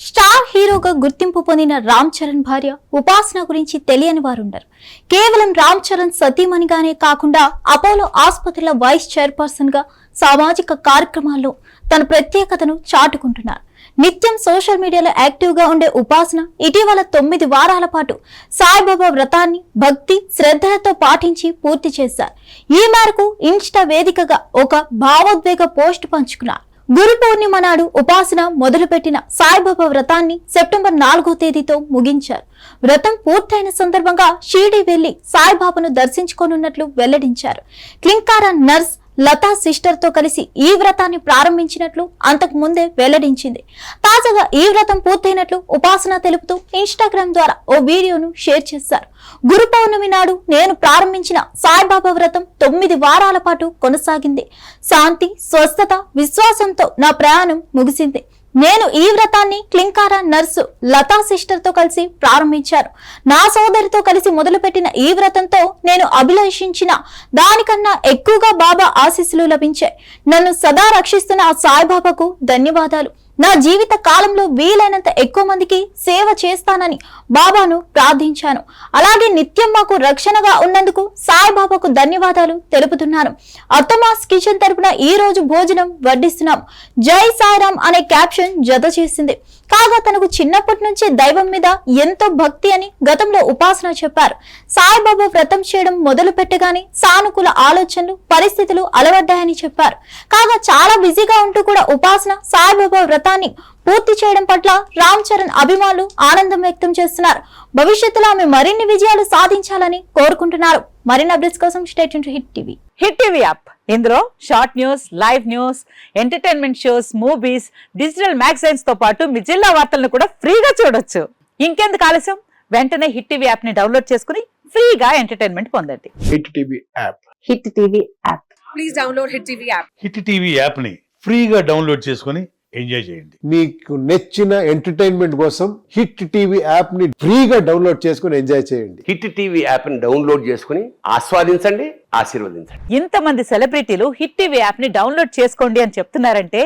Star హీరోగా గుర్తింపు పొందిన రామ్ చరణ్ భార్య ఉపాసన గురించి తెలియని వారుండరు. కేవలం రామ్ చరణ్ సతీమణిగానే కాకుండా అపోలో ఆసుపత్రిలో వైస్ చైర్పర్సన్ గా సామాజిక కార్యక్రమాల్లో తన ప్రత్యేకతను చాటుకుంటున్నారు. నిత్యం సోషల్ మీడియాలో యాక్టివ్ గా ఉండే ఉపాసన ఇటీవల 9 వారాల పాటు సాయిబాబా వ్రతాన్ని భక్తి శ్రద్ధలతో పాటించి పూర్తి చేశారు. ఈ మేరకు ఇన్స్టా వేదికగా ఒక భావోద్వేగ పోస్ట్ పంచుకున్నారు. గురు పౌర్ణిమ నాడు ఉపాసన మొదలుపెట్టిన సాయిబాబా వ్రతాన్ని సెప్టెంబర్ 4వ తేదీతో ముగించారు. వ్రతం పూర్తయిన సందర్భంగా షిరిడి వెళ్లి సాయిబాబాను దర్శించుకోనున్నట్లు వెల్లడించారు. క్లింకారా నర్స్ లతా సిస్టర్ తో కలిసి ఈ వ్రతాన్ని ప్రారంభించినట్లు అంతకు ముందే వెల్లడించింది. తాజాగా ఈ వ్రతం పూర్తయినట్లు ఉపాసన తెలుపుతూ ఇన్స్టాగ్రామ్ ద్వారా ఓ వీడియోను షేర్ చేశారు. గురు పౌర్ణమి నాడు నేను ప్రారంభించిన సాయిబాబా వ్రతం 9 వారాల పాటు కొనసాగింది. శాంతి, స్వస్థత, విశ్వాసంతో నా ప్రయాణం ముగిసింది. నేను ఈ వ్రతాన్ని క్లింకారా నర్సు లతా సిస్టర్ తో కలిసి ప్రారంభించాను. నా సోదరితో కలిసి మొదలుపెట్టిన ఈ వ్రతంతో నేను అభిలాషించిన దానికన్నా ఎక్కువగా బాబా ఆశీస్సులు లభించాయి. నన్ను సదా రక్షిస్తున్న ఆ సాయిబాబాకు ధన్యవాదాలు. నా జీవిత కాలంలో వీలైనంత ఎక్కువ మందికి సేవ చేస్తానని బాబాను ప్రార్థించాను. అలాగే నిత్యం మాకు రక్షణగా ఉన్నందుకు సాయిబాబాకు ధన్యవాదాలు తెలుపుతున్నాను. అత్తమాస్ కిచెన్ తరపున ఈ రోజు భోజనం వడ్డిస్తున్నాం. జై సాయిరామ్ అనే క్యాప్షన్ జత చేసింది. కాగా తనకు చిన్నప్పటి నుంచి దైవం మీద ఎంతో భక్తి అని గతంలో ఉపాసన చెప్పారు. సాయిబాబా వ్రతం చేయడం మొదలు పెట్టగానే సానుకూల ఆలోచనలు, పరిస్థితులు అలవడ్డాయని చెప్పారు. కాగా చాలా బిజీగా ఉంటూ కూడా ఉపాసన సాయిబాబా వ్రతాన్ని పూర్తి చేయడం పట్ల రామ్ చరణ్ అభిమానులు ఆనందం వ్యక్తం చేస్తున్నారు. భవిష్యత్తులో ఆమె మరిన్ని విజయాలు సాధించాలని కోరుకుంటున్నారు. మరిన్ని అప్డేట్స్ కోసం stay tuned to Hit TV. Hit TV app ఇందులో short news, live news, entertainment shows, movies, digital magazines తో పాటు మీ జిల్లా వార్తలను కూడా ఫ్రీగా చూడొచ్చు. ఇంకెందుకు ఆలస్యం, వెంటనే హిట్ టీవీ యాప్ ని డౌన్లోడ్ చేసుకుని ఫ్రీగా ఎంటర్టైన్మెంట్ పొందండి. Hit TV app. Hit TV app. Please download hit TV app. Hit TV app ని ఫ్రీగా డౌన్లోడ్ చేసుకుని ఎంజాయ్ చేయండి. మీకు నచ్చిన ఎంటర్టైన్మెంట్ కోసం హిట్ టీవీ యాప్ ని ఫ్రీగా డౌన్లోడ్ చేసుకుని ఎంజాయ్ చేయండి. హిట్ టీవీ యాప్ ని డౌన్లోడ్ చేసుకుని ఆస్వాదించండి, ఆశీర్వదించండి. ఇంతమంది సెలబ్రిటీలు హిట్ టీవీ యాప్ ని డౌన్లోడ్ చేసుకోండి అని చెప్తున్నారంటే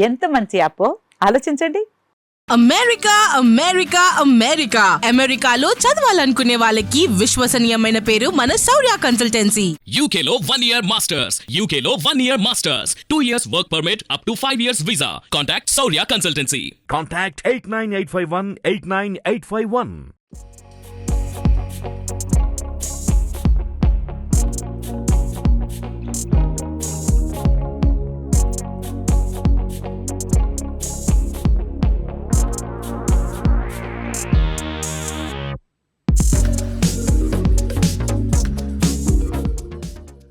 ఎంత మంచి యాప్ ఆలోచించండి. అమెరికా అమెరికా అమెరికా అమెరికాలో చదవాలనుకునే వాళ్ళకి విశ్వసనీయమైన పేరు మన శౌర్య కన్సల్టెన్సీ. UK లో 1 year masters, UK లో 1 year masters, 2 years work permit up to 5 years visa. Contact Saurya Consultancy. Contact 89851 89851.